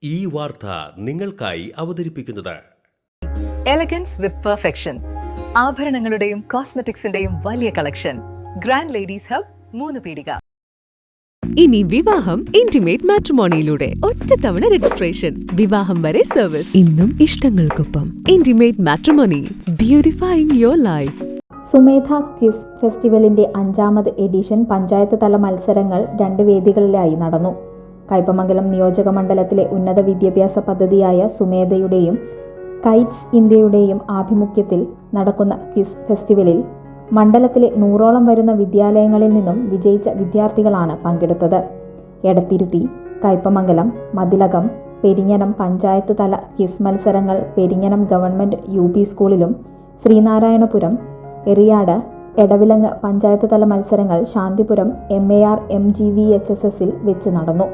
ഈ വാർത്ത നിങ്ങൾക്കായി അവതരിപ്പിക്കുന്നത് എലഗൻസ് വിത്ത് പെർഫെക്ഷൻ, ആഭരണങ്ങളുടെയും കോസ്മെറ്റിക്സിന്റെയും വലിയ കളക്ഷൻ. ഗ്രാൻഡ് ലേഡീസ് ഹബ്, 3 പീടിക. ഇനി വിവാഹം ഇന്റിമേറ്റ് മാട്രിമോണിയിലൂടെ ഒറ്റത്തവണ രജിസ്ട്രേഷൻ, വിവാഹം വരെ സർവീസ്. ഇന്നും ഇഷ്ടങ്ങൾക്കൊപ്പം Intimate Matrimony, beautifying your life. Sumedha quiz ഫെസ്റ്റിവലിന്റെ 5ാമത് എഡിഷൻ പഞ്ചായത്ത് തല മത്സരങ്ങൾ 2 വേദികളിലായി നടന്നു. കയ്പമംഗലം നിയോജക മണ്ഡലത്തിലെ ഉന്നത വിദ്യാഭ്യാസ പദ്ധതിയായ സുമേധയുടെയും കൈറ്റ്സ് ഇന്ത്യയുടെയും ആഭിമുഖ്യത്തിൽ നടക്കുന്ന ക്വിസ് ഫെസ്റ്റിവലിൽ മണ്ഡലത്തിലെ 100ഓളം വരുന്ന വിദ്യാലയങ്ങളിൽ നിന്നും വിജയിച്ച വിദ്യാർത്ഥികളാണ് പങ്കെടുത്തത്. എടത്തിരുത്തി, കയ്പമംഗലം, മതിലകം, പെരിഞ്ഞനം പഞ്ചായത്ത് തല ക്വിസ് മത്സരങ്ങൾ പെരിഞ്ഞനം ഗവൺമെൻറ് UP സ്കൂളിലും, ശ്രീനാരായണപുരം, എറിയാട്, എടവിലങ്ങ് പഞ്ചായത്ത് തല മത്സരങ്ങൾ ശാന്തിപുരം MAR MGVHSSൽ വെച്ച് നടന്നു.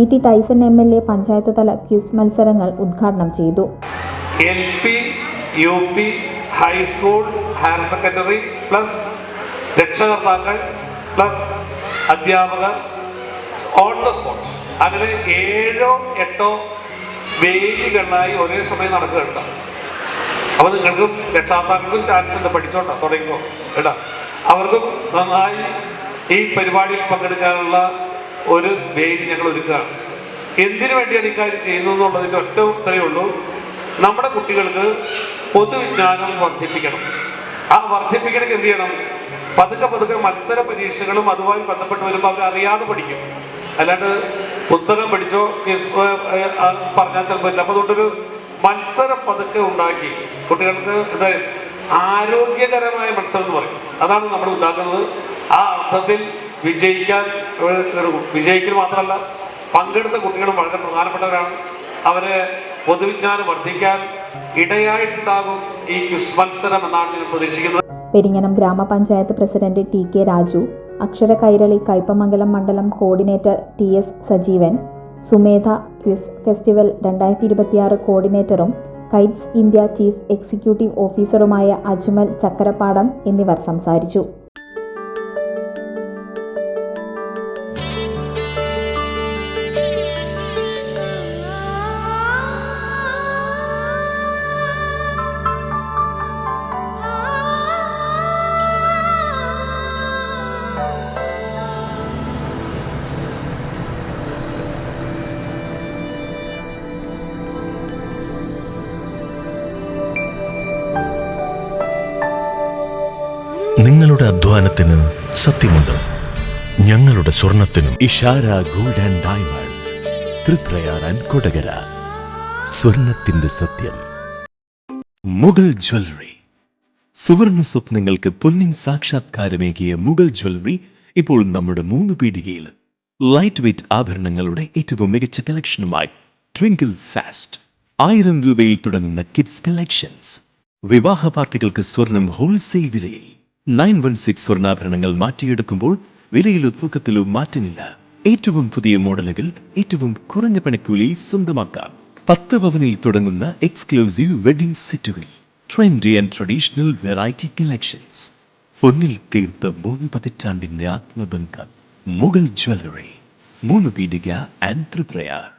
ET ടൈസൺ MLA പഞ്ചായത്ത് തല ക്വിസ് മത്സരങ്ങൾ ഉദ്ഘാടനം ചെയ്തു. LP, UP, high school, higher secondary plus രക്ഷകർത്താക്കൾ പ്ലസ് അധ്യാപകർ ഓൺ ദ സ്പോട്ട്, അങ്ങനെ 7ഓ 8ഓ വേദികളിലായി ഒരേ സമയം നടക്കുകയുണ്ട്. അപ്പോൾ നിങ്ങൾക്കും രക്ഷാകർത്താക്കൾക്കും ചാൻസ് ഉണ്ട്, പഠിച്ചോട്ടോ, തുടങ്ങിക്കോ കേട്ടോ. അവർക്കും നന്നായി ഈ പരിപാടിയിൽ പങ്കെടുക്കാനുള്ള ഒരു വേദി ഞങ്ങൾ ഒരുക്കുകയാണ്. എന്തിനു വേണ്ടിയാണ് ഇക്കാര്യം ചെയ്യുന്നത് എന്നുള്ളതിൻ്റെ ഒറ്റ ഉത്തരവേ ഉള്ളൂ. നമ്മുടെ കുട്ടികൾക്ക് പൊതുവിജ്ഞാനം വർദ്ധിപ്പിക്കണം. ആ വർദ്ധിപ്പിക്കണമെങ്കിൽ എന്ത് ചെയ്യണം? പതുക്കെ മത്സര പരീക്ഷകളും അതുമായി ബന്ധപ്പെട്ട് വരുമ്പോൾ അവർ അറിയാതെ പഠിക്കും. അല്ലാണ്ട് പുസ്തകം പഠിച്ചോ പറഞ്ഞാൽ ചിലപ്പോൾ പറ്റില്ല. അപ്പോൾ അതുകൊണ്ടൊരു മത്സരം പതുക്കെ ഉണ്ടാക്കി കുട്ടികൾക്ക് എന്താ ആരോഗ്യകരമായ മത്സരം എന്ന് പറയും, അതാണ് നമ്മൾ ഉണ്ടാക്കുന്നത്. ആ അർത്ഥത്തിൽ വിജയിക്കൽ മാത്രമല്ല, പങ്കെടുത്ത കുട്ടികളും വളരെ പ്രധാനപ്പെട്ടവരാണ്. അവരെ പൊതുവിജ്ഞാനം വർദ്ധിക്കാൻ ഇടയായിട്ടുണ്ടാകും ഈ ക്വിസ് മത്സരം എന്നാണ് ഞാൻ പ്രതീക്ഷിക്കുന്നത്. പെരിഞ്ഞനം ഗ്രാമപഞ്ചായത്ത് പ്രസിഡന്റ് TK രാജു, അക്ഷര കൈരളി കയ്പമംഗലം മണ്ഡലം coordinator TS Sajeevan, Sumedha quiz festival 2026 കോർഡിനേറ്ററും കൈറ്റ്സ് ഇന്ത്യ ചീഫ് എക്സിക്യൂട്ടീവ് ഓഫീസറുമായ അജ്മൽ ചക്കരപ്പാടം എന്നിവർ സംസാരിച്ചു. നിങ്ങളുടെ അധ്വാനത്തിന് സത്യമുണ്ട്, ഞങ്ങളുടെ സ്വർണത്തിനും. Ishara gold and diamonds, Triprayar and Kodakara. സ്വർണത്തിന്റെ സത്യം. മുഗൾ ജ്വല്ലറി. സുവർണ സ്വപ്നങ്ങൾക്ക് പൊന്നിൻ സാക്ഷാത്കാരമേകിയ മുഗൾ ജ്വല്ലറി ഇപ്പോൾ നമ്മുടെ 3 പീടികയിൽ. ലൈറ്റ് വെയ്റ്റ് ആഭരണങ്ങളുടെ ഏറ്റവും മികച്ച കളക്ഷനുമായി ട്വിങ്കിൾ ഫാസ്റ്റ്. 1000 രൂപയിൽ തുടങ്ങുന്ന കിഡ്സ് കളക്ഷൻസ്. വിവാഹ പാർട്ടികൾക്ക് സ്വർണം ഹോൾസെയിൽ വിലയിൽ. 916 സ്വർണ്ണാഭരണങ്ങൾ മാറ്റിയെടുക്കുമ്പോൾ വിലയിലോ തൂക്കത്തിലോ മാറ്റമില്ല. ഏറ്റവും പുതിയ മോഡലുകൾ ഏറ്റവും കുറഞ്ഞ പണിക്കൂലിയിൽ സ്വന്തമാക്കാം. 10 പവനിൽ തുടങ്ങുന്ന എക്സ്ക്ലൂസീവ് വെഡിംഗ് സെറ്റുകൾ. Trendy and traditional variety collections. പൊന്നിൽ തീർത്ത 3 പതിറ്റാണ്ടിന്റെ ആത്മബന്ധം. മുഗൾ ജ്വല്ലറി, 3 പീടിക ആൻഡ് തൃപ്രയാർ.